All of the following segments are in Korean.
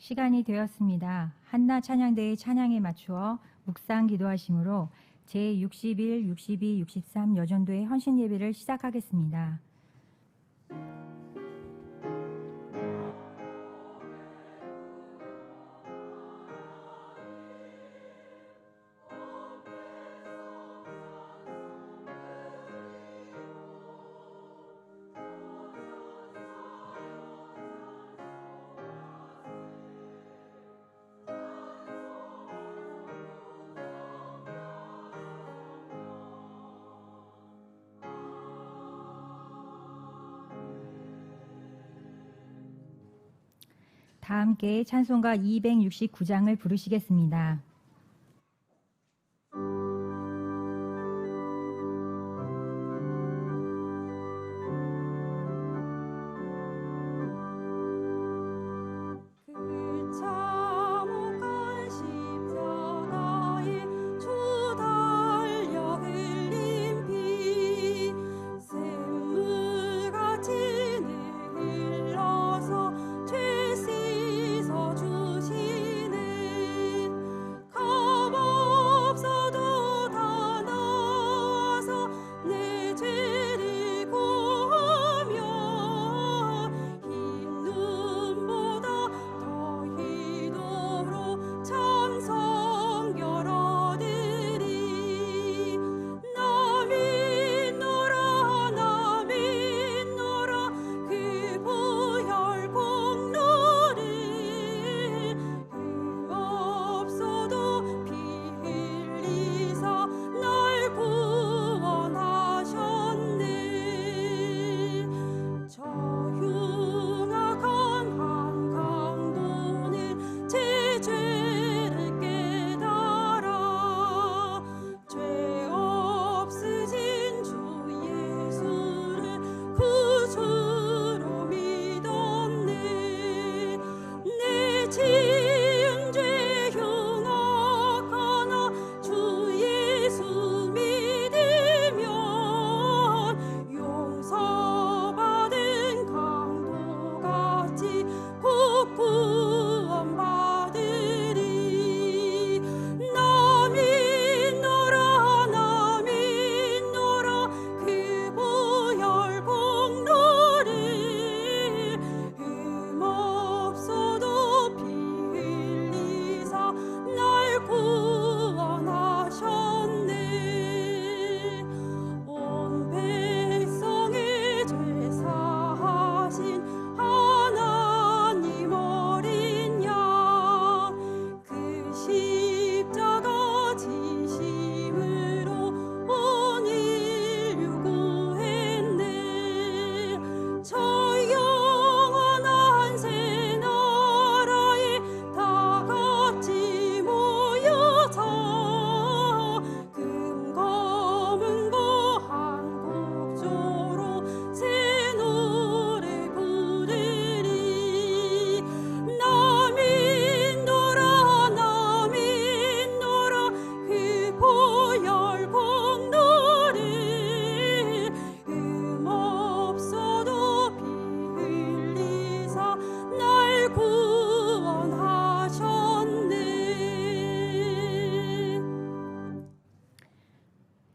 시간이 되었습니다. 한나 찬양대의 찬양에 맞추어 묵상 기도하심으로 제61, 62, 63 여전도의 헌신 예배를 시작하겠습니다. 다 함께 찬송가 269장을 부르시겠습니다.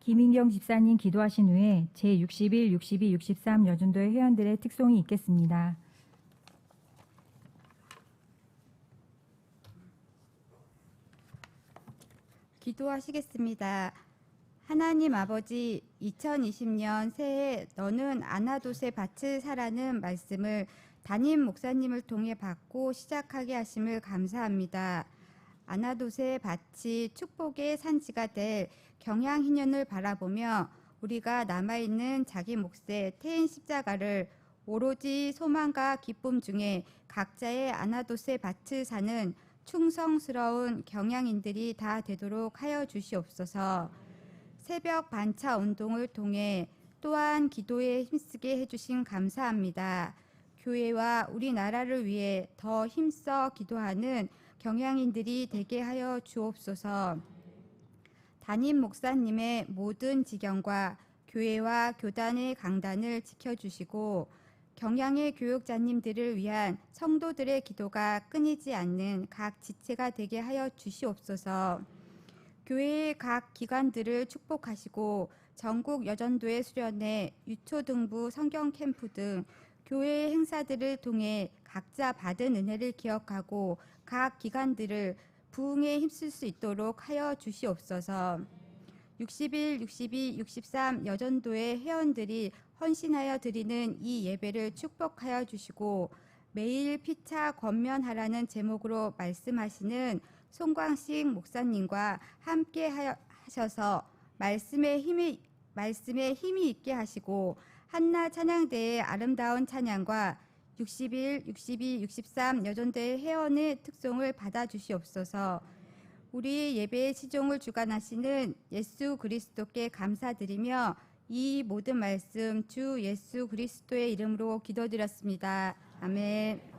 김인경 집사님 기도하신 후에 제61, 62, 63 여전도의 회원들의 특송이 있겠습니다. 기도하시겠습니다. 하나님 아버지, 2020년 새해 너는 아나돗의 밭을 사라는 말씀을 담임 목사님을 통해 받고 시작하게 하심을 감사합니다. 아나돗의 밭이 축복의 산지가 될 경향희년을 바라보며 우리가 남아있는 자기 몫의 태인 십자가를 오로지 소망과 기쁨 중에 각자의 아나돗의 밭을 사는 충성스러운 경향인들이 다 되도록 하여 주시옵소서. 새벽 반차 운동을 통해 또한 기도에 힘쓰게 해주신 감사합니다. 교회와 우리나라를 위해 더 힘써 기도하는 경향인들이 되게 하여 주옵소서. 담임 목사님의 모든 지경과 교회와 교단의 강단을 지켜주시고 경양의 교육자님들을 위한 성도들의 기도가 끊이지 않는 각 지체가 되게 하여 주시옵소서. 교회의 각 기관들을 축복하시고 전국 여전도의 수련회, 유초등부 성경 캠프 등 교회의 행사들을 통해 각자 받은 은혜를 기억하고 각 기관들을 부흥에 힘쓸 수 있도록 하여 주시옵소서. 61, 62, 63 여전도의 회원들이 헌신하여 드리는 이 예배를 축복하여 주시고 매일 피차 권면하라는 제목으로 말씀하시는 송광식 목사님과 함께 하셔서 말씀에 힘이 있게 하시고 한나 찬양대의 아름다운 찬양과 61, 62, 63 여전대 회원의 특송을 받아 주시옵소서. 우리 예배의 시종을 주관하시는 예수 그리스도께 감사드리며 이 모든 말씀 주 예수 그리스도의 이름으로 기도드렸습니다. 아멘.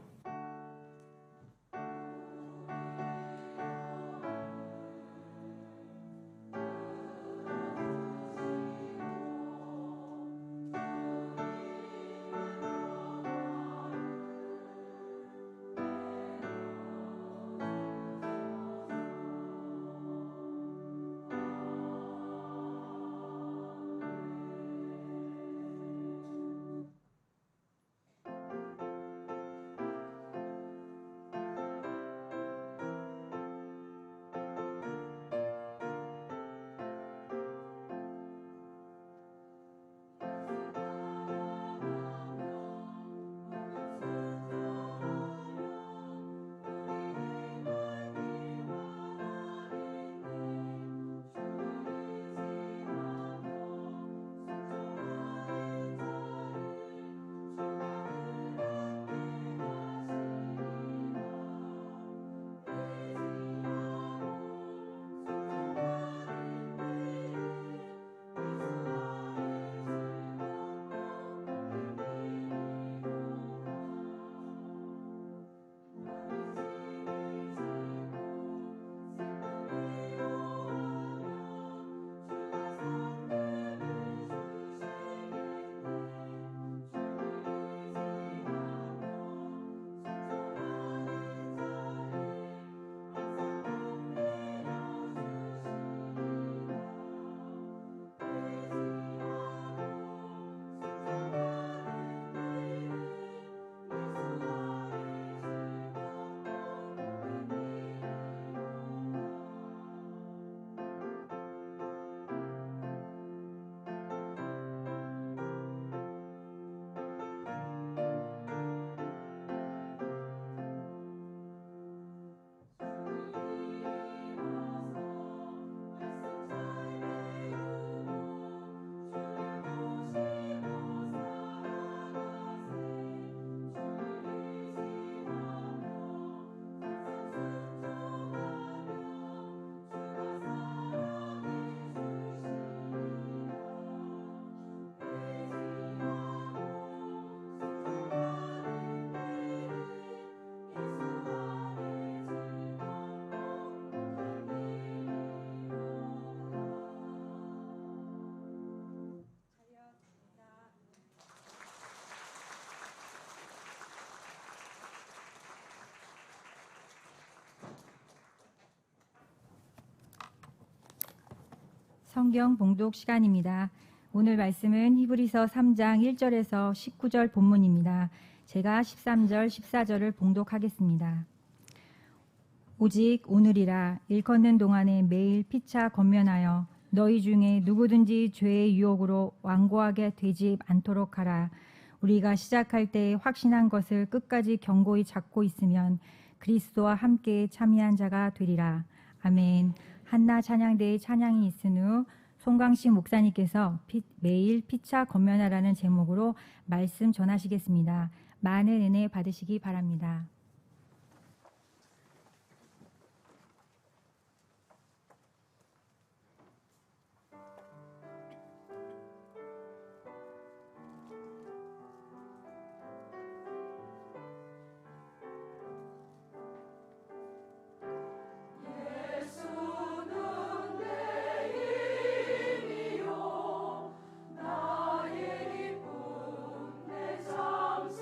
성경 봉독 시간입니다. 오늘 말씀은 히브리서 3장 1절에서 19절 본문입니다. 제가 13절, 14절을 봉독하겠습니다. 오직 오늘이라 일컫는 동안에 매일 피차 권면하여 너희 중에 누구든지 죄의 유혹으로 완고하게 되지 않도록 하라. 우리가 시작할 때 확신한 것을 끝까지 견고히 잡고 있으면 그리스도와 함께 참여한 자가 되리라. 아멘. 한나 찬양대의 찬양이 있은 후 송광식 목사님께서 매일 피차 권면하라는 제목으로 말씀 전하시겠습니다. 많은 은혜 받으시기 바랍니다. 나의 기쁨 내 잠시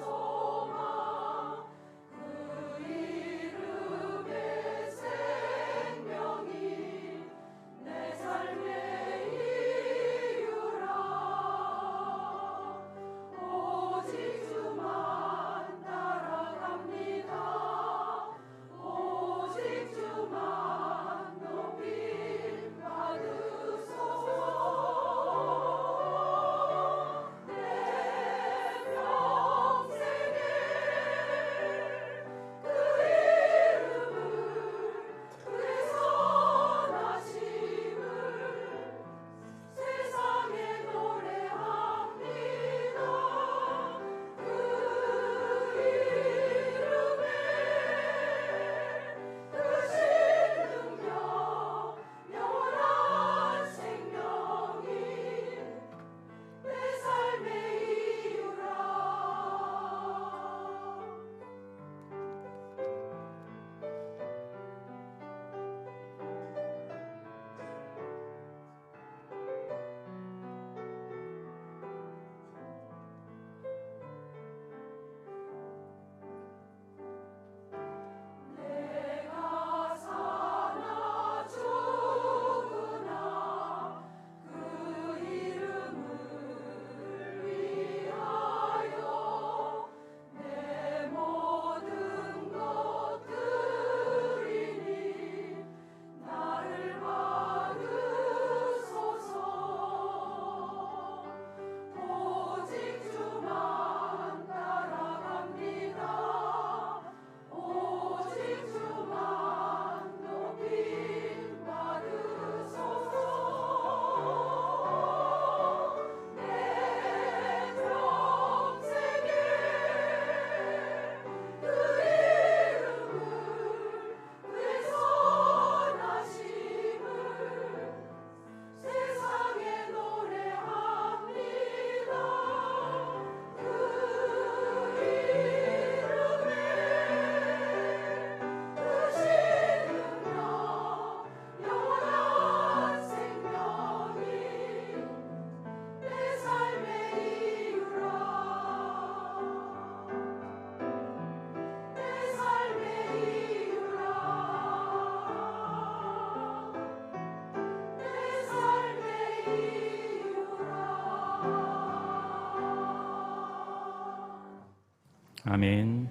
아멘.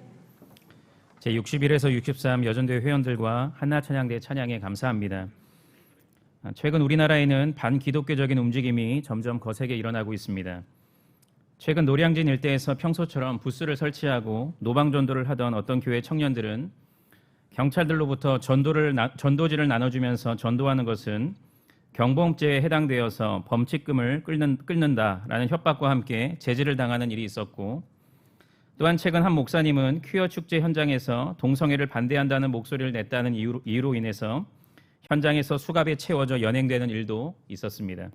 제61에서 63 여전대 회원들과 한나찬양대 찬양에 감사합니다. 최근 우리나라에는 반기독교적인 움직임이 점점 거세게 일어나고 있습니다. 최근 노량진 일대에서 평소처럼 부스를 설치하고 노방전도를 하던 어떤 교회 청년들은 경찰들로부터 전도지를 나눠주면서 전도하는 것은 경범죄에 해당되어서 범칙금을 끊는다라는 협박과 함께 제지를 당하는 일이 있었고, 또한 최근 한 목사님은 퀴어 축제 현장에서 동성애를 반대한다는 목소리를 냈다는 이유로 인해서 현장에서 수갑에 채워져 연행되는 일도 있었습니다.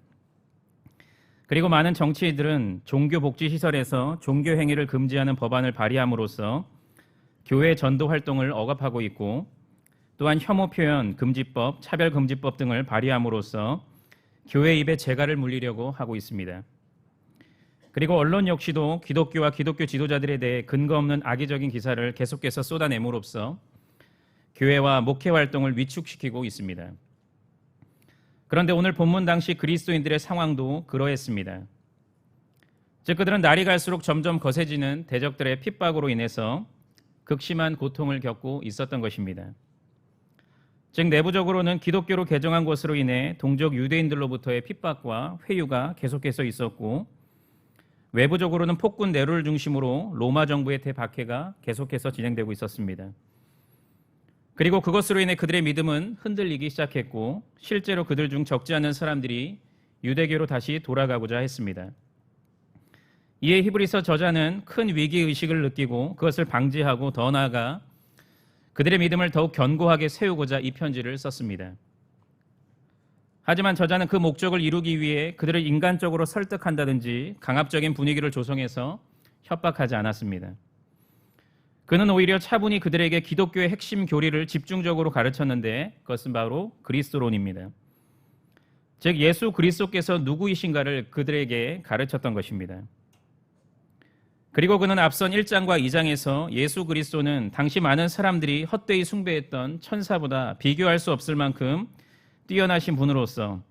그리고 많은 정치인들은 종교복지시설에서 종교 행위를 금지하는 법안을 발의함으로써 교회 전도 활동을 억압하고 있고, 또한 혐오 표현 금지법, 차별금지법 등을 발의함으로써 교회 입에 재갈을 물리려고 하고 있습니다. 그리고 언론 역시도 기독교와 기독교 지도자들에 대해 근거 없는 악의적인 기사를 계속해서 쏟아내므로써 교회와 목회 활동을 위축시키고 있습니다. 그런데 오늘 본문 당시 그리스도인들의 상황도 그러했습니다. 즉 그들은 날이 갈수록 점점 거세지는 대적들의 핍박으로 인해서 극심한 고통을 겪고 있었던 것입니다. 즉 내부적으로는 기독교로 개종한 것으로 인해 동족 유대인들로부터의 핍박과 회유가 계속해서 있었고, 외부적으로는 폭군 네로를 중심으로 로마 정부의 대박해가 계속해서 진행되고 있었습니다. 그리고 그것으로 인해 그들의 믿음은 흔들리기 시작했고, 실제로 그들 중 적지 않은 사람들이 유대교로 다시 돌아가고자 했습니다. 이에 히브리서 저자는 큰 위기의식을 느끼고 그것을 방지하고 더 나아가 그들의 믿음을 더욱 견고하게 세우고자 이 편지를 썼습니다. 하지만 저자는 그 목적을 이루기 위해 그들을 인간적으로 설득한다든지 강압적인 분위기를 조성해서 협박하지 않았습니다. 그는 오히려 차분히 그들에게 기독교의 핵심 교리를 집중적으로 가르쳤는데 그것은 바로 그리스도론입니다. 즉 예수 그리스도께서 누구이신가를 그들에게 가르쳤던 것입니다. 그리고 그는 앞선 1장과 2장에서 예수 그리스도는 당시 많은 사람들이 헛되이 숭배했던 천사보다 비교할 수 없을 만큼 뛰어나신 분으로서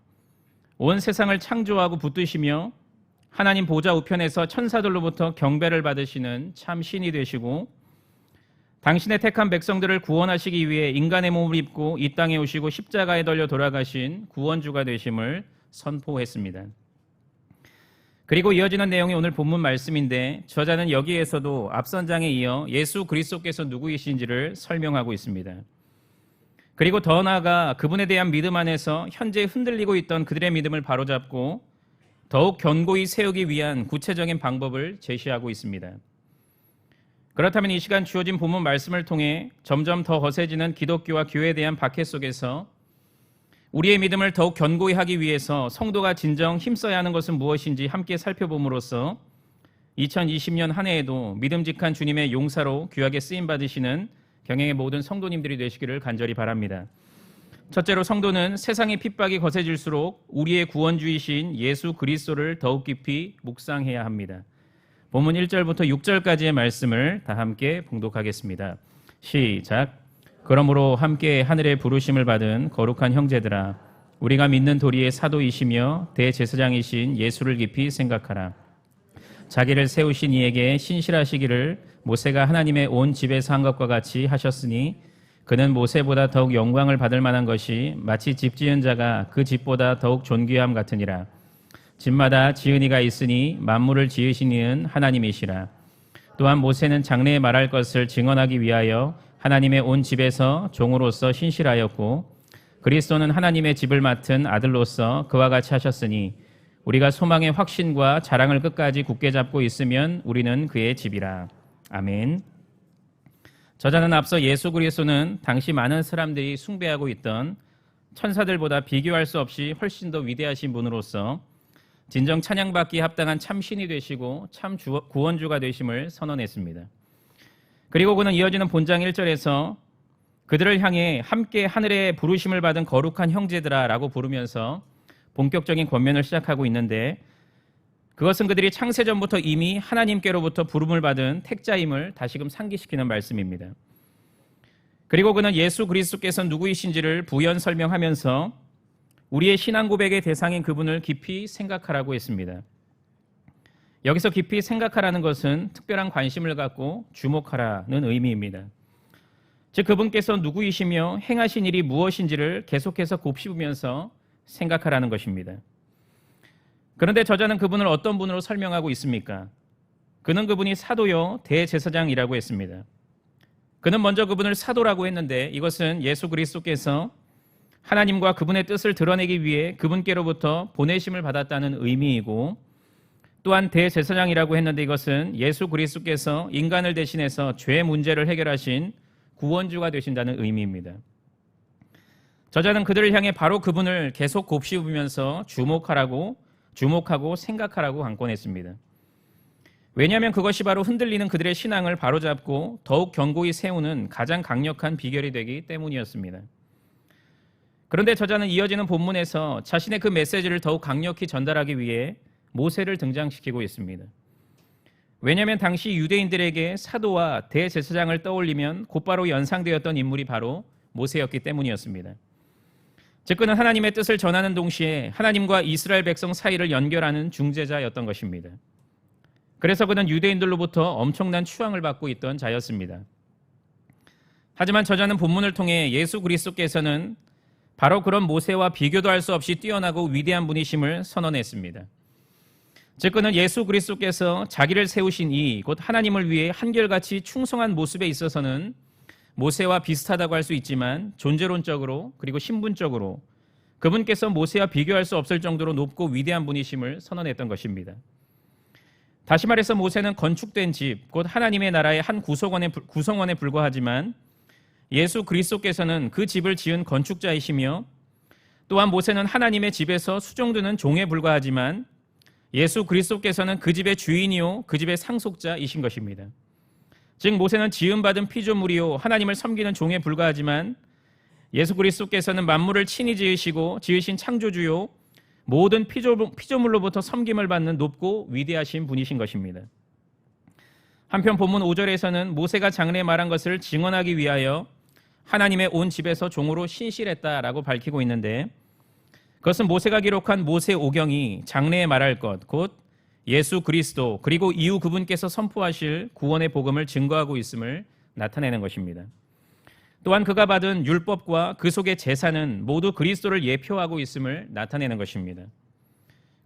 온 세상을 창조하고 붙드시며 하나님 보좌 우편에서 천사들로부터 경배를 받으시는 참 신이 되시고, 당신의 택한 백성들을 구원하시기 위해 인간의 몸을 입고 이 땅에 오시고 십자가에 달려 돌아가신 구원주가 되심을 선포했습니다. 그리고 이어지는 내용이 오늘 본문 말씀인데 저자는 여기에서도 앞선 장에 이어 예수 그리스도께서 누구이신지를 설명하고 있습니다. 그리고 더 나아가 그분에 대한 믿음 안에서 현재 흔들리고 있던 그들의 믿음을 바로잡고 더욱 견고히 세우기 위한 구체적인 방법을 제시하고 있습니다. 그렇다면 이 시간 주어진 본문 말씀을 통해 점점 더 거세지는 기독교와 교회에 대한 박해 속에서 우리의 믿음을 더욱 견고히 하기 위해서 성도가 진정 힘써야 하는 것은 무엇인지 함께 살펴봄으로써 2020년 한 해에도 믿음직한 주님의 용사로 귀하게 쓰임받으시는 경영의 모든 성도님들이 되시기를 간절히 바랍니다. 첫째로 성도는 세상의 핍박이 거세질수록 우리의 구원주이신 예수 그리스도를 더욱 깊이 묵상해야 합니다. 본문 1절부터 6절까지의 말씀을 다 함께 봉독하겠습니다. 시작. 그러므로 함께 하늘의 부르심을 받은 거룩한 형제들아, 우리가 믿는 도리의 사도이시며 대제사장이신 예수를 깊이 생각하라. 자기를 세우신 이에게 신실하시기를 모세가 하나님의 온 집에서 한 것과 같이 하셨으니 그는 모세보다 더욱 영광을 받을 만한 것이 마치 집 지은 자가 그 집보다 더욱 존귀함 같으니라. 집마다 지은 이가 있으니 만물을 지으신 이는 하나님이시라. 또한 모세는 장래에 말할 것을 증언하기 위하여 하나님의 온 집에서 종으로서 신실하였고, 그리스도는 하나님의 집을 맡은 아들로서 그와 같이 하셨으니 우리가 소망의 확신과 자랑을 끝까지 굳게 잡고 있으면 우리는 그의 집이라. 아멘. 저자는 앞서 예수 그리스도는 당시 많은 사람들이 숭배하고 있던 천사들보다 비교할 수 없이 훨씬 더 위대하신 분으로서 진정 찬양받기에 합당한 참 신이 되시고 참 구원주가 되심을 선언했습니다. 그리고 그는 이어지는 본장 1절에서 그들을 향해 함께 하늘의 부르심을 받은 거룩한 형제들아 라고 부르면서 본격적인 권면을 시작하고 있는데, 그것은 그들이 창세전부터 이미 하나님께로부터 부름을 받은 택자임을 다시금 상기시키는 말씀입니다. 그리고 그는 예수 그리스도께서 누구이신지를 부연 설명하면서 우리의 신앙 고백의 대상인 그분을 깊이 생각하라고 했습니다. 여기서 깊이 생각하라는 것은 특별한 관심을 갖고 주목하라는 의미입니다. 즉 그분께서 누구이시며 행하신 일이 무엇인지를 계속해서 곱씹으면서 생각하라는 것입니다. 그런데 저자는 그분을 어떤 분으로 설명하고 있습니까? 그는 그분이 사도요 대제사장이라고 했습니다. 그는 먼저 그분을 사도라고 했는데 이것은 예수 그리스도께서 하나님과 그분의 뜻을 드러내기 위해 그분께로부터 보내심을 받았다는 의미이고, 또한 대제사장이라고 했는데 이것은 예수 그리스도께서 인간을 대신해서 죄 문제를 해결하신 구원주가 되신다는 의미입니다. 저자는 그들을 향해 바로 그분을 계속 곱씹으면서 주목하고 생각하라고 강권했습니다. 왜냐하면 그것이 바로 흔들리는 그들의 신앙을 바로잡고 더욱 견고히 세우는 가장 강력한 비결이 되기 때문이었습니다. 그런데 저자는 이어지는 본문에서 자신의 그 메시지를 더욱 강력히 전달하기 위해 모세를 등장시키고 있습니다. 왜냐하면 당시 유대인들에게 사도와 대제사장을 떠올리면 곧바로 연상되었던 인물이 바로 모세였기 때문이었습니다. 즉 그는 하나님의 뜻을 전하는 동시에 하나님과 이스라엘 백성 사이를 연결하는 중재자였던 것입니다. 그래서 그는 유대인들로부터 엄청난 추앙을 받고 있던 자였습니다. 하지만 저자는 본문을 통해 예수 그리스도께서는 바로 그런 모세와 비교도 할 수 없이 뛰어나고 위대한 분이심을 선언했습니다. 즉 그는 예수 그리스도께서 자기를 세우신 이 곧 하나님을 위해 한결같이 충성한 모습에 있어서는 모세와 비슷하다고 할 수 있지만 존재론적으로 그리고 신분적으로 그분께서 모세와 비교할 수 없을 정도로 높고 위대한 분이심을 선언했던 것입니다. 다시 말해서 모세는 건축된 집, 곧 하나님의 나라의 한 구성원에 불과하지만 예수 그리스도께서는 그 집을 지은 건축자이시며, 또한 모세는 하나님의 집에서 수종드는 종에 불과하지만 예수 그리스도께서는 그 집의 주인이요 그 집의 상속자이신 것입니다. 즉 모세는 지음받은 피조물이요 하나님을 섬기는 종에 불과하지만 예수 그리스도께서는 만물을 친히 지으신 창조주요 모든 피조물로부터 섬김을 받는 높고 위대하신 분이신 것입니다. 한편 본문 5절에서는 모세가 장래에 말한 것을 증언하기 위하여 하나님의 온 집에서 종으로 신실했다라고 밝히고 있는데, 그것은 모세가 기록한 모세 오경이 장래에 말할 것, 곧 예수 그리스도 그리고 이후 그분께서 선포하실 구원의 복음을 증거하고 있음을 나타내는 것입니다. 또한 그가 받은 율법과 그 속의 제사는 모두 그리스도를 예표하고 있음을 나타내는 것입니다.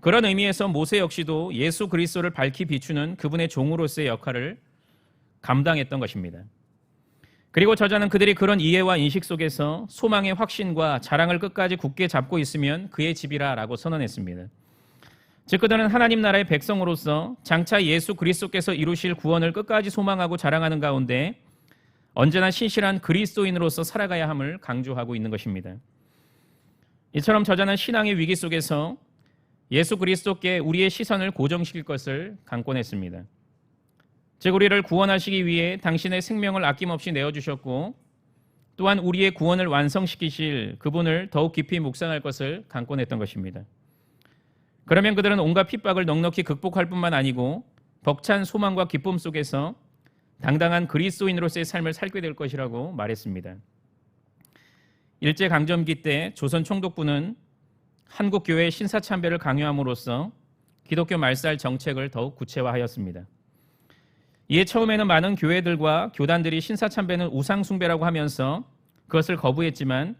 그런 의미에서 모세 역시도 예수 그리스도를 밝히 비추는 그분의 종으로서의 역할을 감당했던 것입니다. 그리고 저자는 그들이 그런 이해와 인식 속에서 소망의 확신과 자랑을 끝까지 굳게 잡고 있으면 그의 집이라라고 선언했습니다. 즉 그들은 하나님 나라의 백성으로서 장차 예수 그리스도께서 이루실 구원을 끝까지 소망하고 자랑하는 가운데 언제나 신실한 그리스도인으로서 살아가야 함을 강조하고 있는 것입니다. 이처럼 저자는 신앙의 위기 속에서 예수 그리스도께 우리의 시선을 고정시킬 것을 강권했습니다. 즉 우리를 구원하시기 위해 당신의 생명을 아낌없이 내어주셨고, 또한 우리의 구원을 완성시키실 그분을 더욱 깊이 묵상할 것을 강권했던 것입니다. 그러면 그들은 온갖 핍박을 넉넉히 극복할 뿐만 아니고 벅찬 소망과 기쁨 속에서 당당한 그리스도인으로서의 삶을 살게 될 것이라고 말했습니다. 일제강점기 때 조선 총독부는 한국교회의 신사참배를 강요함으로써 기독교 말살 정책을 더욱 구체화하였습니다. 이에 처음에는 많은 교회들과 교단들이 신사참배는 우상숭배라고 하면서 그것을 거부했지만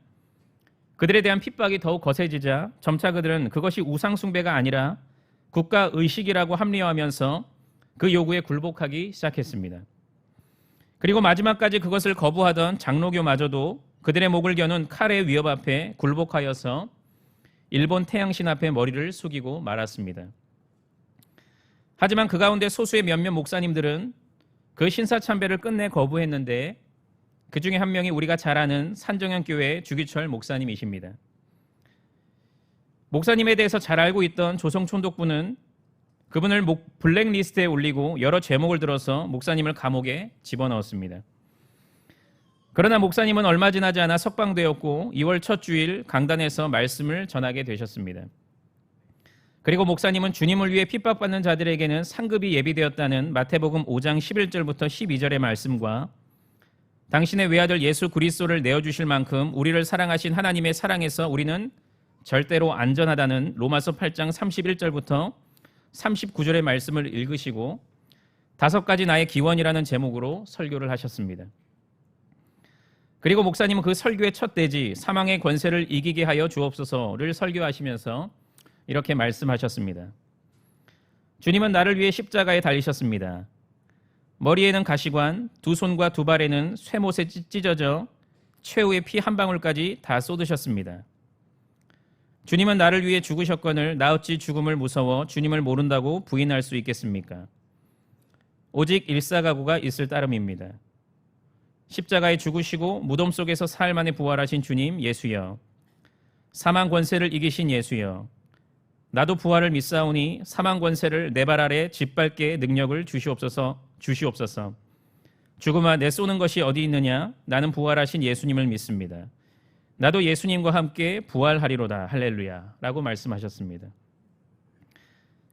그들에 대한 핍박이 더욱 거세지자 점차 그들은 그것이 우상숭배가 아니라 국가의식이라고 합리화하면서 그 요구에 굴복하기 시작했습니다. 그리고 마지막까지 그것을 거부하던 장로교마저도 그들의 목을 겨눈 칼의 위협 앞에 굴복하여서 일본 태양신 앞에 머리를 숙이고 말았습니다. 하지만 그 가운데 소수의 몇몇 목사님들은 그 신사참배를 끝내 거부했는데 그 중에 한 명이 우리가 잘 아는 산정현교회 주기철 목사님이십니다. 목사님에 대해서 잘 알고 있던 조성총독부는 그분을 블랙리스트에 올리고 여러 제목을 들어서 목사님을 감옥에 집어넣었습니다. 그러나 목사님은 얼마 지나지 않아 석방되었고 2월 첫 주일 강단에서 말씀을 전하게 되셨습니다. 그리고 목사님은 주님을 위해 핍박받는 자들에게는 상급이 예비되었다는 마태복음 5장 11절부터 12절의 말씀과 당신의 외아들 예수 그리스도를 내어주실 만큼 우리를 사랑하신 하나님의 사랑에서 우리는 절대로 안전하다는 로마서 8장 31절부터 39절의 말씀을 읽으시고 5가지 나의 기원이라는 제목으로 설교를 하셨습니다. 그리고 목사님은 그 설교의 첫 대지 사망의 권세를 이기게 하여 주옵소서를 설교하시면서 이렇게 말씀하셨습니다. 주님은 나를 위해 십자가에 달리셨습니다. 머리에는 가시관, 두 손과 두 발에는 쇠못에 찢어져 최후의 피 한 방울까지 다 쏟으셨습니다. 주님은 나를 위해 죽으셨거늘 나 어찌 죽음을 무서워 주님을 모른다고 부인할 수 있겠습니까? 오직 일사가구가 있을 따름입니다. 십자가에 죽으시고 무덤 속에서 사흘 만에 부활하신 주님 예수여, 사망 권세를 이기신 예수여, 나도 부활을 믿사오니 사망 권세를 내 발 아래 짓밟게 능력을 주시옵소서. 죽음아 내 쏘는 것이 어디 있느냐? 나는 부활하신 예수님을 믿습니다. 나도 예수님과 함께 부활하리로다. 할렐루야 라고 말씀하셨습니다.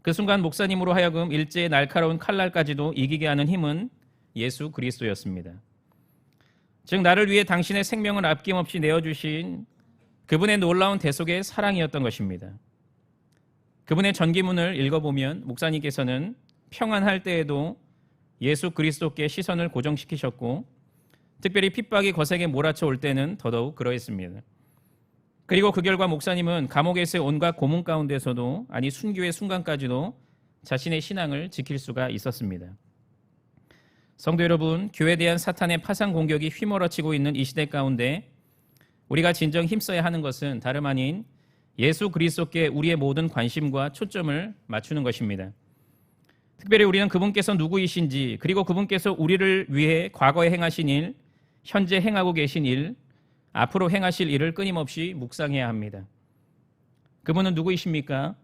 그 순간 목사님으로 하여금 일제의 날카로운 칼날까지도 이기게 하는 힘은 예수 그리스도였습니다. 즉 나를 위해 당신의 생명을 아낌없이 내어주신 그분의 놀라운 대속의 사랑이었던 것입니다. 그분의 전기문을 읽어보면 목사님께서는 평안할 때에도 예수 그리스도께 시선을 고정시키셨고 특별히 핍박이 거세게 몰아쳐 올 때는 더더욱 그러했습니다. 그리고 그 결과 목사님은 감옥에서의 온갖 고문 가운데서도 아니 순교의 순간까지도 자신의 신앙을 지킬 수가 있었습니다. 성도 여러분, 교회에 대한 사탄의 파상 공격이 휘몰아치고 있는 이 시대 가운데 우리가 진정 힘써야 하는 것은 다름 아닌 예수 그리스도께 우리의 모든 관심과 초점을 맞추는 것입니다. 특별히 우리는 그분께서 누구이신지 그리고 그분께서 우리를 위해 과거에 행하신 일, 현재 행하고 계신 일, 앞으로 행하실 일을 끊임없이 묵상해야 합니다. 그분은 누구이십니까?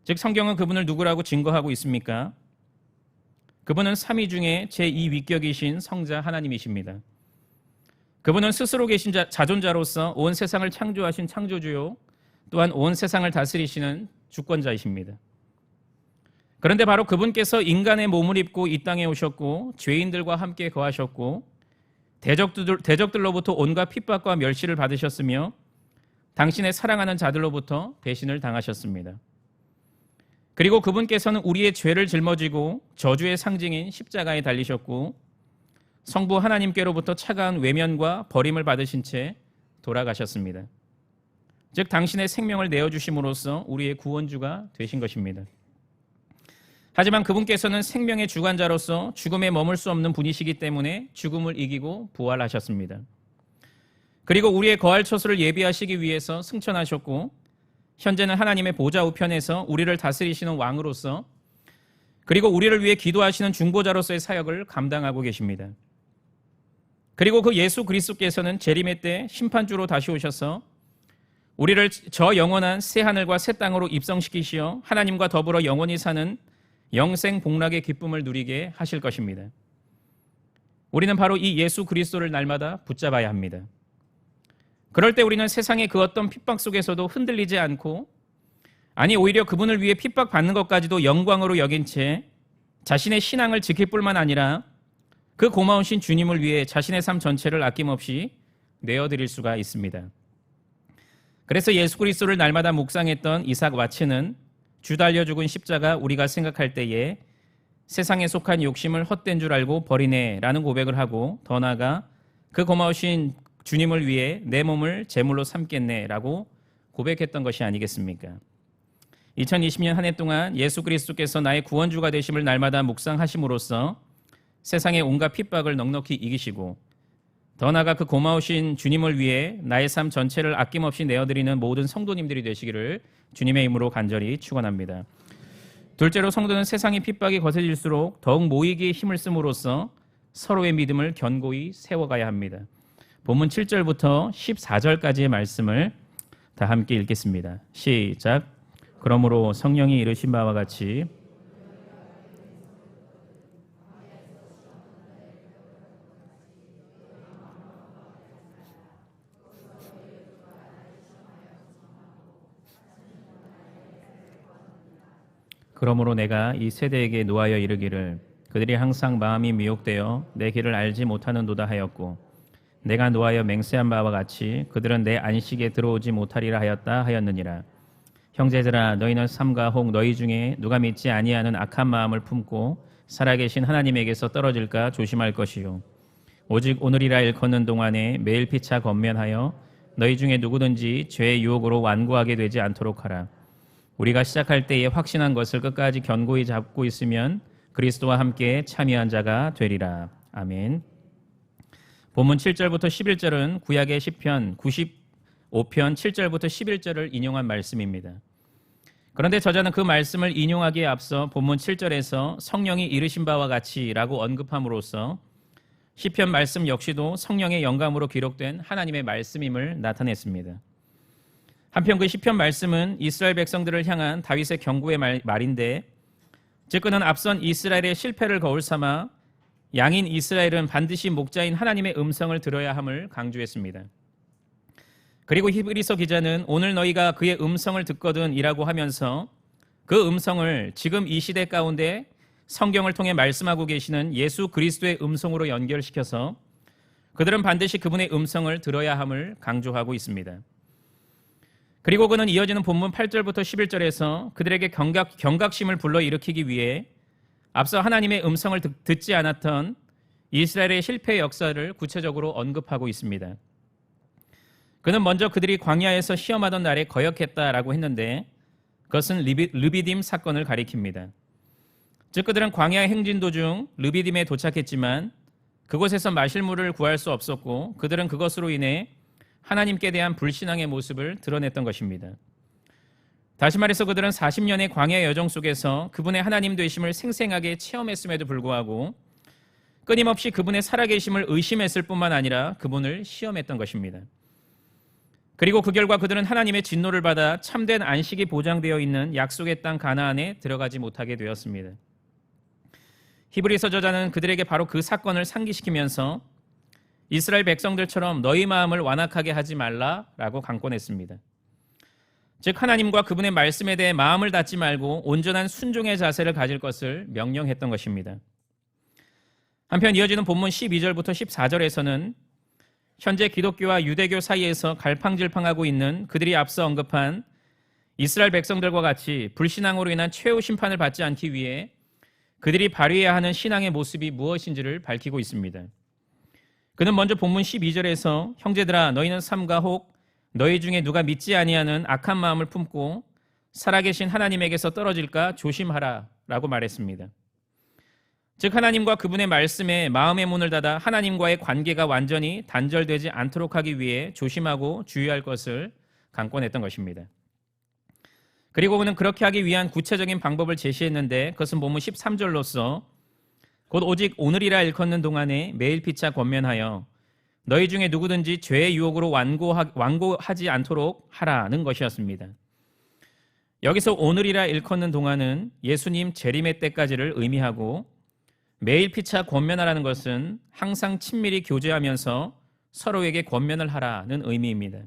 즉 성경은 그분을 누구라고 증거하고 있습니까? 그분은 삼위 중에 제2위격이신 성자 하나님이십니다. 그분은 스스로 계신 자존자로서 온 세상을 창조하신 창조주요 또한 온 세상을 다스리시는 주권자이십니다. 그런데 바로 그분께서 인간의 몸을 입고 이 땅에 오셨고 죄인들과 함께 거하셨고 대적들로부터 온갖 핍박과 멸시를 받으셨으며 당신의 사랑하는 자들로부터 배신을 당하셨습니다. 그리고 그분께서는 우리의 죄를 짊어지고 저주의 상징인 십자가에 달리셨고 성부 하나님께로부터 차가운 외면과 버림을 받으신 채 돌아가셨습니다. 즉 당신의 생명을 내어주심으로써 우리의 구원주가 되신 것입니다. 하지만 그분께서는 생명의 주관자로서 죽음에 머물 수 없는 분이시기 때문에 죽음을 이기고 부활하셨습니다. 그리고 우리의 거할 처소를 예비하시기 위해서 승천하셨고 현재는 하나님의 보좌 우편에서 우리를 다스리시는 왕으로서 그리고 우리를 위해 기도하시는 중보자로서의 사역을 감당하고 계십니다. 그리고 그 예수 그리스도께서는 재림의 때 심판주로 다시 오셔서 우리를 저 영원한 새 하늘과 새 땅으로 입성시키시어 하나님과 더불어 영원히 사는 영생 복락의 기쁨을 누리게 하실 것입니다. 우리는 바로 이 예수 그리스도를 날마다 붙잡아야 합니다. 그럴 때 우리는 세상의 그 어떤 핍박 속에서도 흔들리지 않고 아니 오히려 그분을 위해 핍박받는 것까지도 영광으로 여긴 채 자신의 신앙을 지킬 뿐만 아니라 그 고마우신 주님을 위해 자신의 삶 전체를 아낌없이 내어드릴 수가 있습니다. 그래서 예수 그리스도를 날마다 묵상했던 이삭 와츠는 주 달려 죽은 십자가 우리가 생각할 때에 세상에 속한 욕심을 헛된 줄 알고 버리네 라는 고백을 하고 더 나아가 그 고마우신 주님을 위해 내 몸을 제물로 삼겠네 라고 고백했던 것이 아니겠습니까? 2020년 한 해 동안 예수 그리스도께서 나의 구원주가 되심을 날마다 묵상하심으로써 세상의 온갖 핍박을 넉넉히 이기시고 더 나아가 그 고마우신 주님을 위해 나의 삶 전체를 아낌없이 내어드리는 모든 성도님들이 되시기를 주님의 이름으로 간절히 축원합니다. 둘째로 성도는 세상의 핍박이 거세질수록 더욱 모이기에 힘을 씀으로써 서로의 믿음을 견고히 세워가야 합니다. 본문 7절부터 14절까지의 말씀을 다 함께 읽겠습니다. 시작. 그러므로 성령이 이르신 바와 같이 그러므로 내가 이 세대에게 노하여 이르기를 그들이 항상 마음이 미혹되어 내 길을 알지 못하는도다 하였고 내가 노하여 맹세한 바와 같이 그들은 내 안식에 들어오지 못하리라 하였다 하였느니라. 형제들아 너희는 삼가 혹 너희 중에 누가 믿지 아니하는 악한 마음을 품고 살아계신 하나님에게서 떨어질까 조심할 것이요 오직 오늘이라 일컫는 동안에 매일 피차 권면하여 너희 중에 누구든지 죄의 유혹으로 완고하게 되지 않도록 하라. 우리가 시작할 때에 확신한 것을 끝까지 견고히 잡고 있으면 그리스도와 함께 참여한 자가 되리라. 아멘. 본문 7절부터 11절은 구약의 시편 95편 7절부터 11절을 인용한 말씀입니다. 그런데 저자는 그 말씀을 인용하기에 앞서 본문 7절에서 성령이 이르신 바와 같이라고 언급함으로써 시편 말씀 역시도 성령의 영감으로 기록된 하나님의 말씀임을 나타냈습니다. 한편 그 시편 말씀은 이스라엘 백성들을 향한 다윗의 경고의 말인데, 즉 그는 앞선 이스라엘의 실패를 거울 삼아 양인 이스라엘은 반드시 목자인 하나님의 음성을 들어야 함을 강조했습니다. 그리고 히브리서 기자는 오늘 너희가 그의 음성을 듣거든 이라고 하면서 그 음성을 지금 이 시대 가운데 성경을 통해 말씀하고 계시는 예수 그리스도의 음성으로 연결시켜서 그들은 반드시 그분의 음성을 들어야 함을 강조하고 있습니다. 그리고 그는 이어지는 본문 8절부터 11절에서 그들에게 경각심을 불러일으키기 위해 앞서 하나님의 음성을 듣지 않았던 이스라엘의 실패의 역사를 구체적으로 언급하고 있습니다. 그는 먼저 그들이 광야에서 시험하던 날에 거역했다라고 했는데 그것은 르비딤 사건을 가리킵니다. 즉 그들은 광야 행진 도중 르비딤에 도착했지만 그곳에서 마실 물을 구할 수 없었고 그들은 그것으로 인해 하나님께 대한 불신앙의 모습을 드러냈던 것입니다. 다시 말해서 그들은 40년의 광야 여정 속에서 그분의 하나님 되심을 생생하게 체험했음에도 불구하고 끊임없이 그분의 살아계심을 의심했을 뿐만 아니라 그분을 시험했던 것입니다. 그리고 그 결과 그들은 하나님의 진노를 받아 참된 안식이 보장되어 있는 약속의 땅 가나안에 들어가지 못하게 되었습니다. 히브리서 저자는 그들에게 바로 그 사건을 상기시키면서 이스라엘 백성들처럼 너희 마음을 완악하게 하지 말라라고 강권했습니다. 즉 하나님과 그분의 말씀에 대해 마음을 닫지 말고 온전한 순종의 자세를 가질 것을 명령했던 것입니다. 한편 이어지는 본문 12절부터 14절에서는 현재 기독교와 유대교 사이에서 갈팡질팡하고 있는 그들이 앞서 언급한 이스라엘 백성들과 같이 불신앙으로 인한 최후 심판을 받지 않기 위해 그들이 발휘해야 하는 신앙의 모습이 무엇인지를 밝히고 있습니다. 그는 먼저 본문 12절에서 형제들아 너희는 삼가 혹 너희 중에 누가 믿지 아니하는 악한 마음을 품고 살아계신 하나님에게서 떨어질까 조심하라 라고 말했습니다. 즉 하나님과 그분의 말씀에 마음의 문을 닫아 하나님과의 관계가 완전히 단절되지 않도록 하기 위해 조심하고 주의할 것을 강권했던 것입니다. 그리고 그는 그렇게 하기 위한 구체적인 방법을 제시했는데 그것은 본문 13절로서 곧 오직 오늘이라 일컫는 동안에 매일 피차 권면하여 너희 중에 누구든지 죄의 유혹으로 완고하지 않도록 하라는 것이었습니다. 여기서 오늘이라 일컫는 동안은 예수님 재림의 때까지를 의미하고 매일 피차 권면하라는 것은 항상 친밀히 교제하면서 서로에게 권면을 하라는 의미입니다.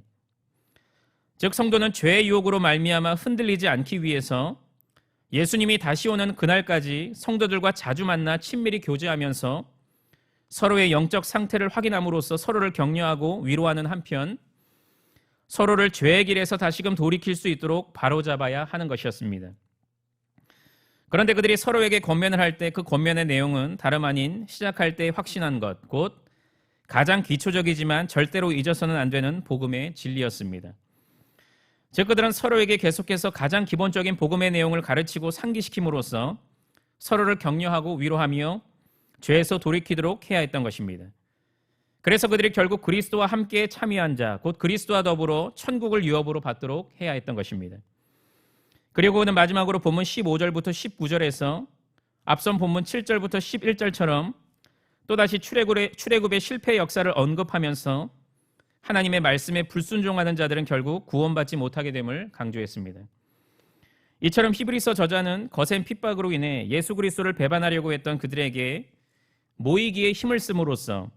즉 성도는 죄의 유혹으로 말미암아 흔들리지 않기 위해서 예수님이 다시 오는 그날까지 성도들과 자주 만나 친밀히 교제하면서 서로의 영적 상태를 확인함으로써 서로를 격려하고 위로하는 한편 서로를 죄의 길에서 다시금 돌이킬 수 있도록 바로잡아야 하는 것이었습니다. 그런데 그들이 서로에게 권면을 할 때 그 권면의 내용은 다름 아닌 시작할 때 확신한 것, 곧 가장 기초적이지만 절대로 잊어서는 안 되는 복음의 진리였습니다. 즉 그들은 서로에게 계속해서 가장 기본적인 복음의 내용을 가르치고 상기시킴으로써 서로를 격려하고 위로하며 죄에서 돌이키도록 해야 했던 것입니다. 그래서 그들이 결국 그리스도와 함께 참여한 자, 곧 그리스도와 더불어 천국을 유업으로 받도록 해야 했던 것입니다. 그리고 그는 마지막으로 본문 15절부터 19절에서 앞선 본문 7절부터 11절처럼 또다시 출애굽의 실패 역사를 언급하면서 하나님의 말씀에 불순종하는 자들은 결국 구원받지 못하게 됨을 강조했습니다. 이처럼 히브리서 저자는 거센 핍박으로 인해 예수 그리스도를 배반하려고 했던 그들에게 모이기에 힘을 씀으로써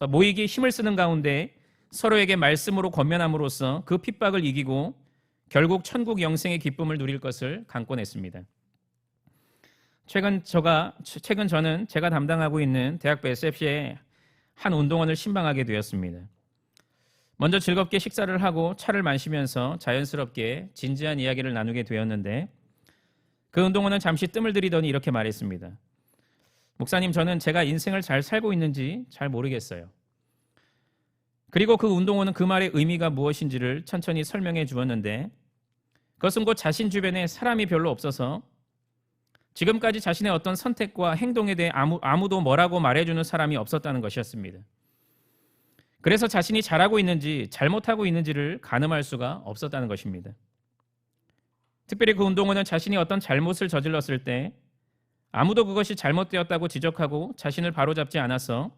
모이기에 힘을 쓰는 가운데 서로에게 말씀으로 권면함으로써 그 핍박을 이기고 결국 천국 영생의 기쁨을 누릴 것을 강권했습니다. 최근 저는 제가 담당하고 있는 대학부 SFC의 한 운동원을 신방하게 되었습니다. 먼저 즐겁게 식사를 하고 차를 마시면서 자연스럽게 진지한 이야기를 나누게 되었는데 그 운동원은 잠시 뜸을 들이더니 이렇게 말했습니다. 목사님, 저는 제가 인생을 잘 살고 있는지 잘 모르겠어요. 그리고 그 운동원은 그 말의 의미가 무엇인지를 천천히 설명해 주었는데 그것은 곧 자신 주변에 사람이 별로 없어서 지금까지 자신의 어떤 선택과 행동에 대해 아무도 뭐라고 말해주는 사람이 없었다는 것이었습니다. 그래서 자신이 잘하고 있는지 잘못하고 있는지를 가늠할 수가 없었다는 것입니다. 특별히 그 운동원은 자신이 어떤 잘못을 저질렀을 때 아무도 그것이 잘못되었다고 지적하고 자신을 바로잡지 않아서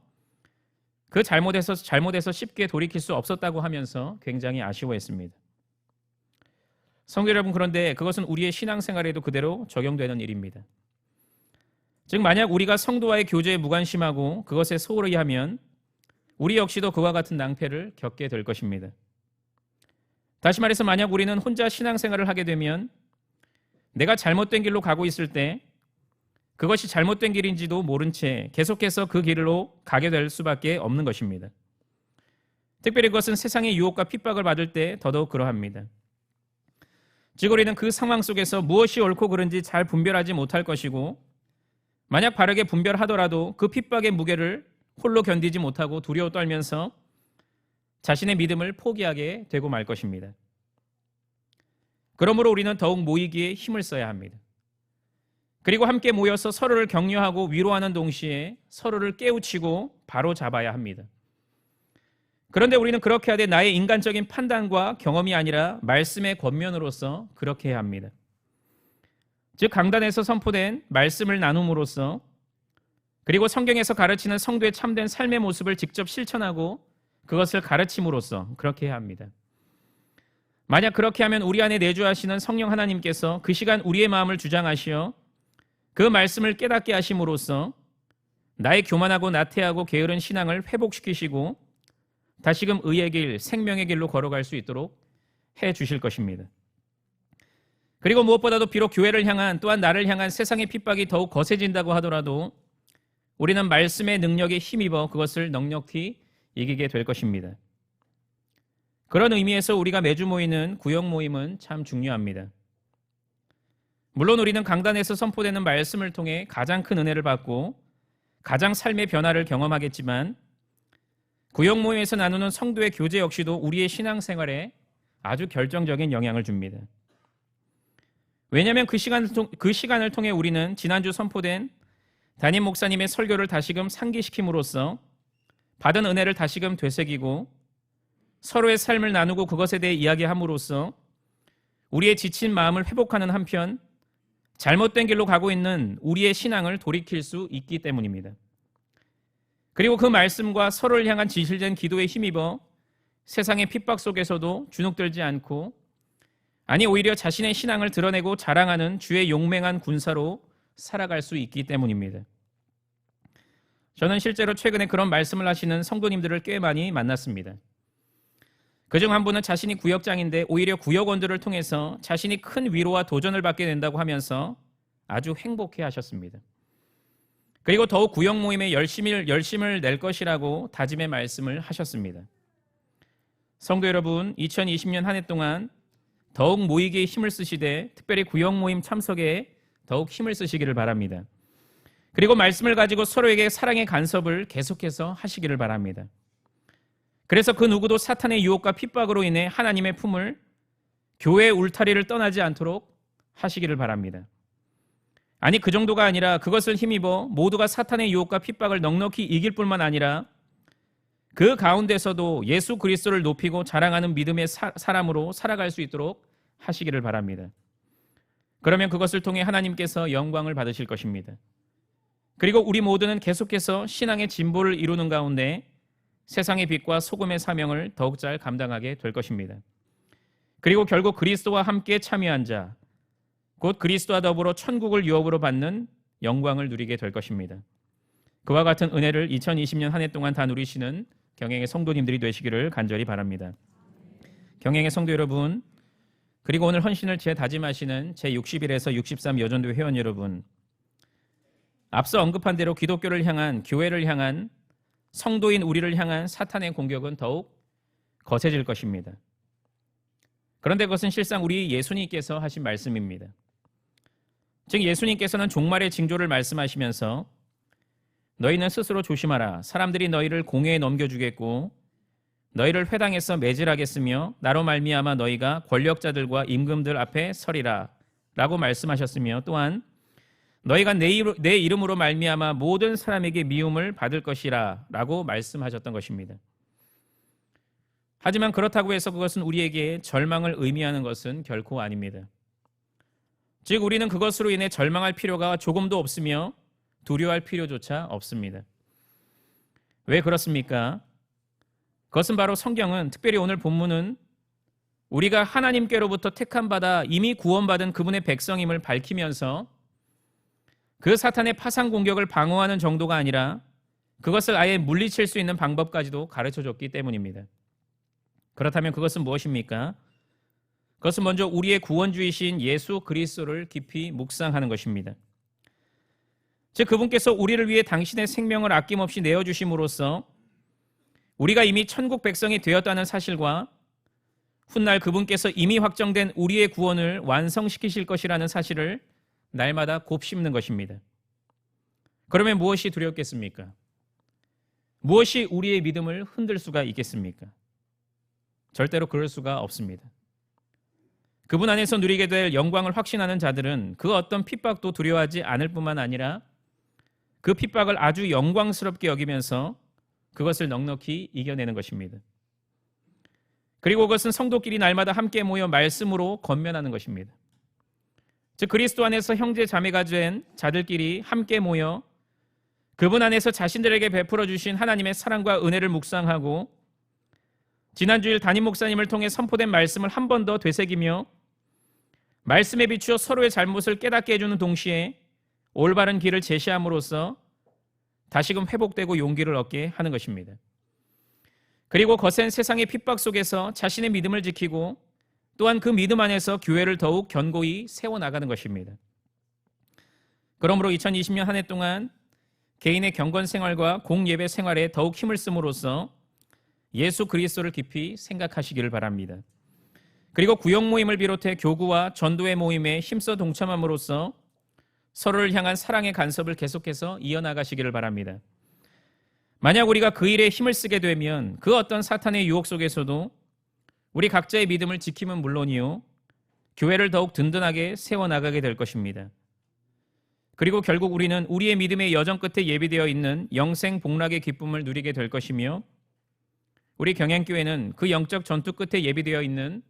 그 잘못에서 쉽게 돌이킬 수 없었다고 하면서 굉장히 아쉬워했습니다. 성도 여러분, 그런데 그것은 우리의 신앙생활에도 그대로 적용되는 일입니다. 즉 만약 우리가 성도와의 교제에 무관심하고 그것에 소홀히 하면 우리 역시도 그와 같은 낭패를 겪게 될 것입니다. 다시 말해서 만약 우리는 혼자 신앙생활을 하게 되면 내가 잘못된 길로 가고 있을 때 그것이 잘못된 길인지도 모른 채 계속해서 그 길로 가게 될 수밖에 없는 것입니다. 특별히 그것은 세상의 유혹과 핍박을 받을 때 더더욱 그러합니다. 즉 우리는 그 상황 속에서 무엇이 옳고 그른지 잘 분별하지 못할 것이고 만약 바르게 분별하더라도 그 핍박의 무게를 홀로 견디지 못하고 두려워 떨면서 자신의 믿음을 포기하게 되고 말 것입니다. 그러므로 우리는 더욱 모이기에 힘을 써야 합니다. 그리고 함께 모여서 서로를 격려하고 위로하는 동시에 서로를 깨우치고 바로 잡아야 합니다. 그런데 우리는 그렇게 하되 나의 인간적인 판단과 경험이 아니라 말씀의 권면으로서 그렇게 해야 합니다. 즉 강단에서 선포된 말씀을 나눔으로써 그리고 성경에서 가르치는 성도의 참된 삶의 모습을 직접 실천하고 그것을 가르침으로써 그렇게 해야 합니다. 만약 그렇게 하면 우리 안에 내주하시는 성령 하나님께서 그 시간 우리의 마음을 주장하시어 그 말씀을 깨닫게 하심으로써 나의 교만하고 나태하고 게으른 신앙을 회복시키시고 다시금 의의 길, 생명의 길로 걸어갈 수 있도록 해 주실 것입니다. 그리고 무엇보다도 비록 교회를 향한 또한 나를 향한 세상의 핍박이 더욱 거세진다고 하더라도 우리는 말씀의 능력에 힘입어 그것을 넉넉히 이기게 될 것입니다. 그런 의미에서 우리가 매주 모이는 구역 모임은 참 중요합니다. 물론 우리는 강단에서 선포되는 말씀을 통해 가장 큰 은혜를 받고 가장 삶의 변화를 경험하겠지만 구역 모임에서 나누는 성도의 교제 역시도 우리의 신앙생활에 아주 결정적인 영향을 줍니다. 왜냐하면 그 시간을 통해 우리는 지난주 선포된 담임 목사님의 설교를 다시금 상기시킴으로써 받은 은혜를 다시금 되새기고 서로의 삶을 나누고 그것에 대해 이야기함으로써 우리의 지친 마음을 회복하는 한편 잘못된 길로 가고 있는 우리의 신앙을 돌이킬 수 있기 때문입니다. 그리고 그 말씀과 서로를 향한 진실된 기도에 힘입어 세상의 핍박 속에서도 주눅들지 않고 아니 오히려 자신의 신앙을 드러내고 자랑하는 주의 용맹한 군사로 살아갈 수 있기 때문입니다. 저는 실제로 최근에 그런 말씀을 하시는 성도님들을 꽤 많이 만났습니다. 그중 한 분은 자신이 구역장인데 오히려 구역원들을 통해서 자신이 큰 위로와 도전을 받게 된다고 하면서 아주 행복해 하셨습니다. 그리고 더욱 구역 모임에 열심을 낼 것이라고 다짐의 말씀을 하셨습니다. 성도 여러분, 2020년 한 해 동안 더욱 모이기에 힘을 쓰시되 특별히 구역 모임 참석에 더욱 힘을 쓰시기를 바랍니다. 그리고 말씀을 가지고 서로에게 사랑의 간섭을 계속해서 하시기를 바랍니다. 그래서 그 누구도 사탄의 유혹과 핍박으로 인해 하나님의 품을 교회의 울타리를 떠나지 않도록 하시기를 바랍니다. 아니 그 정도가 아니라 그것을 힘입어 모두가 사탄의 유혹과 핍박을 넉넉히 이길 뿐만 아니라 그 가운데서도 예수 그리스도를 높이고 자랑하는 믿음의 사람으로 살아갈 수 있도록 하시기를 바랍니다. 그러면 그것을 통해 하나님께서 영광을 받으실 것입니다. 그리고 우리 모두는 계속해서 신앙의 진보를 이루는 가운데 세상의 빛과 소금의 사명을 더욱 잘 감당하게 될 것입니다. 그리고 결국 그리스도와 함께 참여한 자, 곧 그리스도와 더불어 천국을 유업으로 받는 영광을 누리게 될 것입니다. 그와 같은 은혜를 2020년 한 해 동안 다 누리시는 경행의 성도님들이 되시기를 간절히 바랍니다. 경행의 성도 여러분, 그리고 오늘 헌신을 다짐하시는 제61에서 63 여전도 회원 여러분, 앞서 언급한 대로 기독교를 향한, 교회를 향한, 성도인 우리를 향한 사탄의 공격은 더욱 거세질 것입니다. 그런데 그것은 실상 우리 예수님께서 하신 말씀입니다. 즉 예수님께서는 종말의 징조를 말씀하시면서 너희는 스스로 조심하라. 사람들이 너희를 공회에 넘겨주겠고 너희를 회당에서 매질하겠으며 나로 말미암아 너희가 권력자들과 임금들 앞에 서리라 라고 말씀하셨으며 또한 너희가 내 이름으로 말미암아 모든 사람에게 미움을 받을 것이라 라고 말씀하셨던 것입니다. 하지만 그렇다고 해서 그것은 우리에게 절망을 의미하는 것은 결코 아닙니다. 즉 우리는 그것으로 인해 절망할 필요가 조금도 없으며 두려워할 필요조차 없습니다. 왜 그렇습니까? 그것은 바로 성경은, 특별히 오늘 본문은 우리가 하나님께로부터 택함받아 이미 구원받은 그분의 백성임을 밝히면서 그 사탄의 파상 공격을 방어하는 정도가 아니라 그것을 아예 물리칠 수 있는 방법까지도 가르쳐줬기 때문입니다. 그렇다면 그것은 무엇입니까? 그것은 먼저 우리의 구원주이신 예수 그리스도를 깊이 묵상하는 것입니다. 즉 그분께서 우리를 위해 당신의 생명을 아낌없이 내어주심으로써 우리가 이미 천국 백성이 되었다는 사실과 훗날 그분께서 이미 확정된 우리의 구원을 완성시키실 것이라는 사실을 날마다 곱씹는 것입니다. 그러면 무엇이 두렵겠습니까? 무엇이 우리의 믿음을 흔들 수가 있겠습니까? 절대로 그럴 수가 없습니다. 그분 안에서 누리게 될 영광을 확신하는 자들은 그 어떤 핍박도 두려워하지 않을 뿐만 아니라 그 핍박을 아주 영광스럽게 여기면서 그것을 넉넉히 이겨내는 것입니다. 그리고 그것은 성도끼리 날마다 함께 모여 말씀으로 권면하는 것입니다. 즉 그리스도 안에서 형제 자매가 된 자들끼리 함께 모여 그분 안에서 자신들에게 베풀어 주신 하나님의 사랑과 은혜를 묵상하고 지난 주일 담임 목사님을 통해 선포된 말씀을 한 번 더 되새기며 말씀에 비추어 서로의 잘못을 깨닫게 해주는 동시에 올바른 길을 제시함으로써 다시금 회복되고 용기를 얻게 하는 것입니다. 그리고 거센 세상의 핍박 속에서 자신의 믿음을 지키고 또한 그 믿음 안에서 교회를 더욱 견고히 세워나가는 것입니다. 그러므로 2020년 한 해 동안 개인의 경건 생활과 공예배 생활에 더욱 힘을 씀으로써 예수 그리스도를 깊이 생각하시기를 바랍니다. 그리고 구역 모임을 비롯해 교구와 전도회 모임에 힘써 동참함으로써 서로를 향한 사랑의 간섭을 계속해서 이어나가시기를 바랍니다. 만약 우리가 그 일에 힘을 쓰게 되면 그 어떤 사탄의 유혹 속에서도 우리 각자의 믿음을 지킴은 물론이요 교회를 더욱 든든하게 세워나가게 될 것입니다. 그리고 결국 우리는 우리의 믿음의 여정 끝에 예비되어 있는 영생 복락의 기쁨을 누리게 될 것이며 우리 경향교회는 그 영적 전투 끝에 예비되어 있는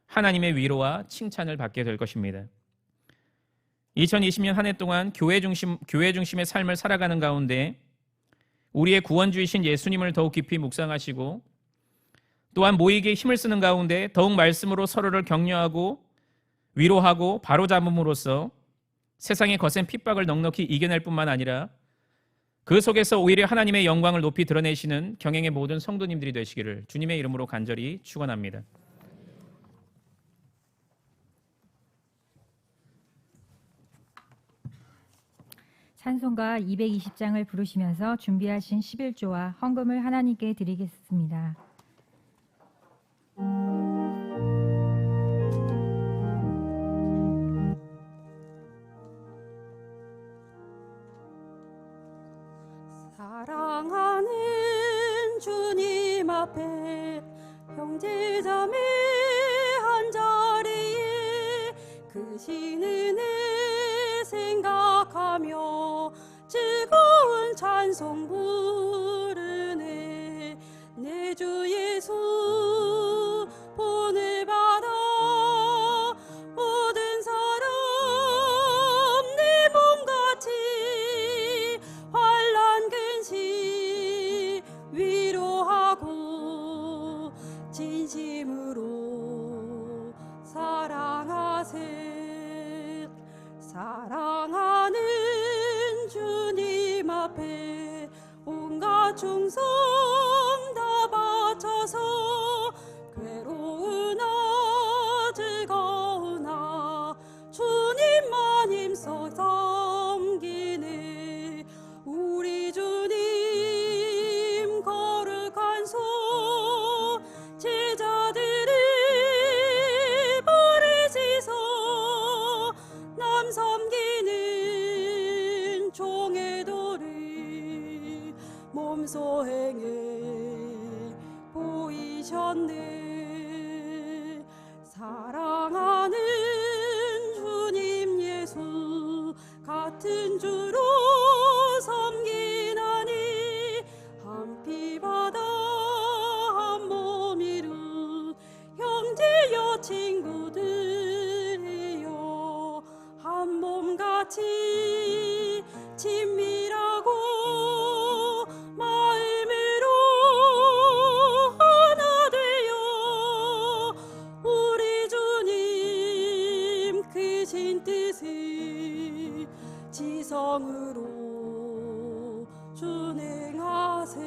하나님의 위로와 칭찬을 받게 될 것입니다. 2020년 한 해 동안 교회 중심의 삶을 살아가는 가운데 우리의 구원주이신 예수님을 더욱 깊이 묵상하시고 또한 모이기에 힘을 쓰는 가운데 더욱 말씀으로 서로를 격려하고 위로하고 바로잡음으로써 세상의 거센 핍박을 넉넉히 이겨낼 뿐만 아니라 그 속에서 오히려 하나님의 영광을 높이 드러내시는 경행의 모든 성도님들이 되시기를 주님의 이름으로 간절히 축원합니다. 찬송가 220장을 부르시면서 준비하신 11조와 헌금을 하나님께 드리겠습니다. 사랑하는 주님 앞에 형제자매 한자리에 그 신은혜 생각하며 즐거운 찬송 부르네. 내 주 예수 본을 받아 모든 사람 내 몸같이 환난 근심 위로하고 진심으로 사랑하세. 사랑하는 주님 앞에 온갖 충성 다 바쳐서 괴로우나 즐거우나 주님만 힘써 섬기네. 우리 주님 거룩한 손 몸소 행해 보이셨네. 사랑하는 주님 예수 같은 주로 섬기나니 한 피 바다 한 몸 이룬 형제여 친구들이여 한 몸같이 친밀하고 마음으로 하나 되어 우리 주님 크신 뜻을 지성으로 준행하세.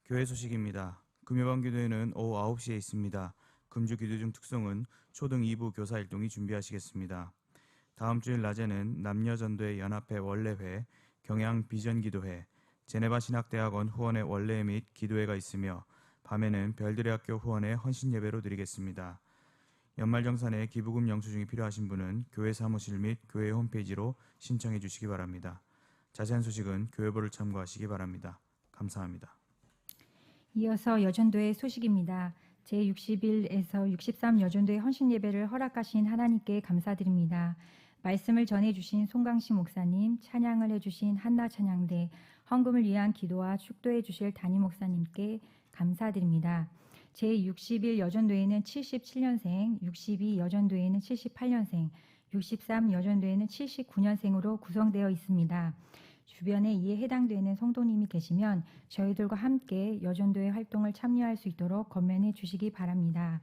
교회 소식입니다. 금요반 기도회는 오후 9시에 있습니다. 금주 기도 중 특송은 초등 2부 교사 일동이 준비하시겠습니다. 다음 주일 낮에는 남녀전도회 연합회 원래회, 경양 비전 기도회, 제네바 신학대학원 후원회 원래 및 기도회가 있으며 밤에는 별들의 학교 후원회 헌신 예배로 드리겠습니다. 연말정산에 기부금 영수증이 필요하신 분은 교회 사무실 및 교회 홈페이지로 신청해 주시기 바랍니다. 자세한 소식은 교회보를 참고하시기 바랍니다. 감사합니다. 이어서 여전도의 소식입니다. 제61에서 63 여전도의 헌신 예배를 허락하신 하나님께 감사드립니다. 말씀을 전해주신 송강식 목사님, 찬양을 해주신 한나 찬양대, 헌금을 위한 기도와 축도해 주실 담임 목사님께 감사드립니다. 제61 여전도에는 77년생, 62 여전도에는 78년생, 63 여전도에는 79년생으로 구성되어 있습니다. 주변에 이에 해당되는 성도님이 계시면 저희들과 함께 여전도의 활동을 참여할 수 있도록 권면해 주시기 바랍니다.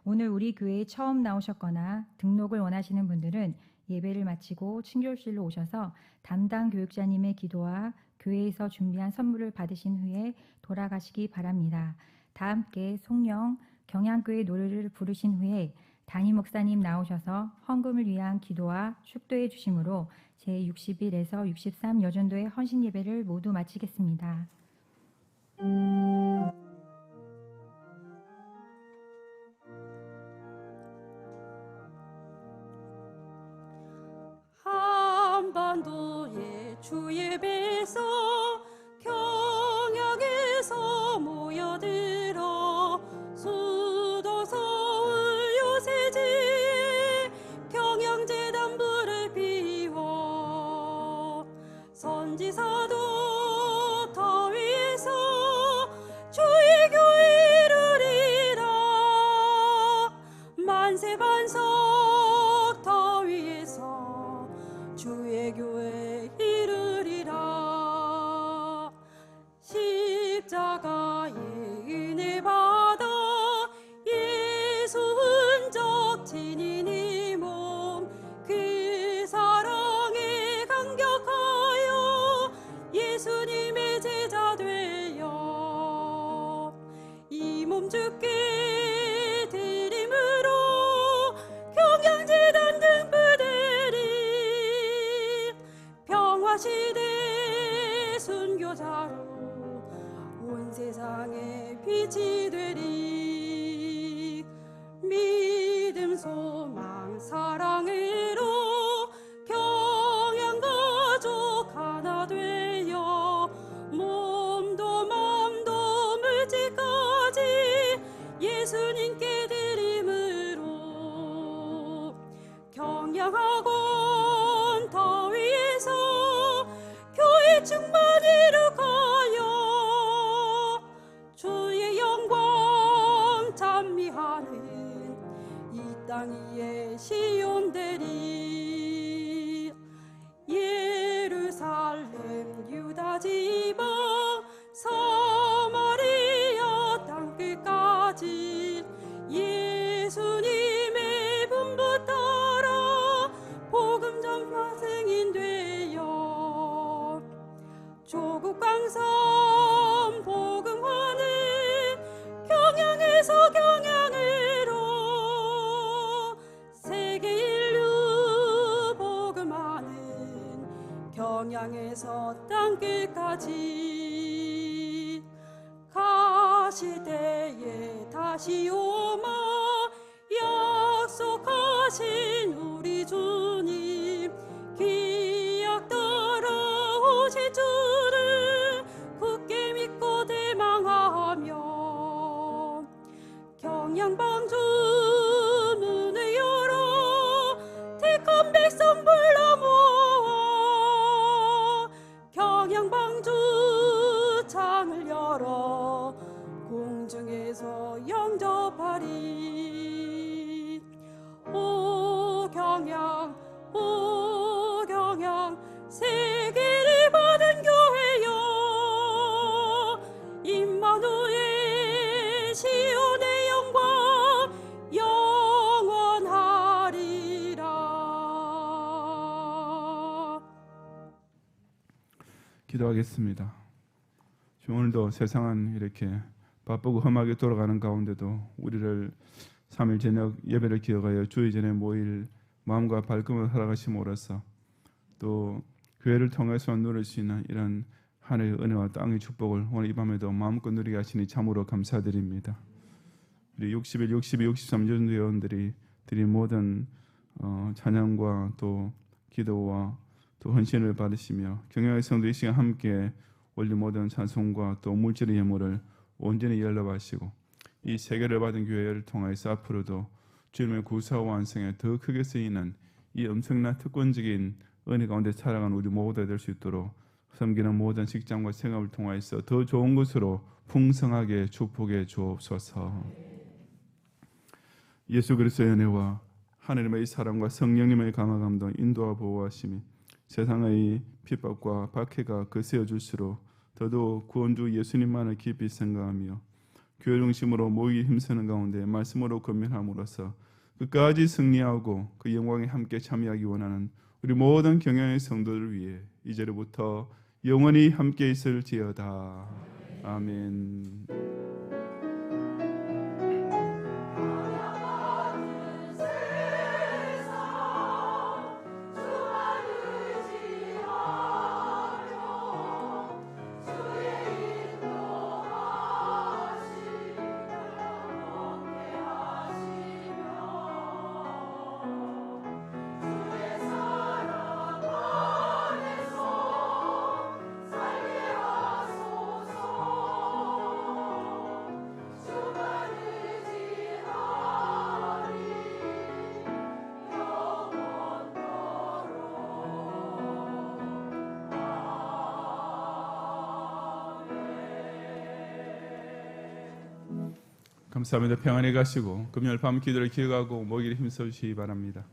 오늘 우리 교회에 처음 나오셨거나 등록을 원하시는 분들은 예배를 마치고 친교실로 오셔서 담당 교육자님의 기도와 교회에서 준비한 선물을 받으신 후에 돌아가시기 바랍니다. 다 함께 송영 경양교회 노래를 부르신 후에 담임 목사님 나오셔서 헌금을 위한 기도와 축도해 주심으로 제61에서 63 여전도의 헌신 예배를 모두 마치겠습니다. 한반도의 주 예배에서 경양에서 모여들어 수도 서울 요새지 경양재단부를 비워 선지사도 더 위에서 주의 교회를 이루리라. 만세반석 더 위에서 주의 교회 이루리라. 십자가의 은혜 받아 예수 흔적 지닌 이 몸 그 사랑에 감격하여 예수님의 제자 되어 이 몸 주께 드림으로 경양재단 등부들이 평화시대 순교자로 온 세상에 빛이 되리. 믿음 소망 사랑으로 경양가족 하나 되어 몸도 마음도 물질까지 예수님께 드림으로 경양학원 더 위에서 교회 충만 이룩하여 주의 영광 찬미하는 이 땅 위에 시온되리. 예루살렘 유다 지방 사마리아 땅끝까지 예수님의 분부 따라 복음 전파 증인 되어 조국 강산 복음화는 경양에서 경양으로 세계 인류 복음화는 경양에서 땅끝까지 가실 때에 다시 오마 약속하신 우리 주님 기 기도하겠습니다. 오늘도 세상은 이렇게 바쁘고 험하게 돌아가는 가운데도 우리를 3일 저녁 예배를 기억하여 주의 전에 모일 마음과 발걸음을 살아가심으로써 또 교회를 통해서 누릴 수 있는 이런 하늘의 은혜와 땅의 축복을 오늘 이 밤에도 마음껏 누리게 하시니 참으로 감사드립니다. 우리 61, 62, 63 전도회원들이 드린 모든 찬양과 또 기도와 또 헌신을 받으시며 경영의 성도 이 시간 함께 올린 모든 찬송과 또 물질의 예물을 온전히 연락하시고 이 세계를 받은 교회를 통해서 앞으로도 주님의 구사와 완성에 더 크게 쓰이는 이 엄청난 특권적인 은혜 가운데 살아가는 우리 모두가 될 수 있도록 섬기는 모든 직장과 생업을 통해서 더 좋은 것으로 풍성하게 축복해 주옵소서. 예수 그리스도의 은혜와 하나님의 사랑과 성령님의 강화 감동 인도와 보호하심이 세상의 핍박과 박해가 거세어질수록 더더욱 구원주 예수님만을 깊이 생각하며 교회 중심으로 모이기 힘쓰는 가운데 말씀으로 건면함으로써 끝까지 승리하고 그 영광에 함께 참여하기 원하는 우리 모든 경영의 성도들을 위해 이제로부터 영원히 함께 있을지어다. 아멘. 감사합니다. 평안히 가시고 금요일 밤 기도를 기억하고 모이기를 힘써주시기 바랍니다.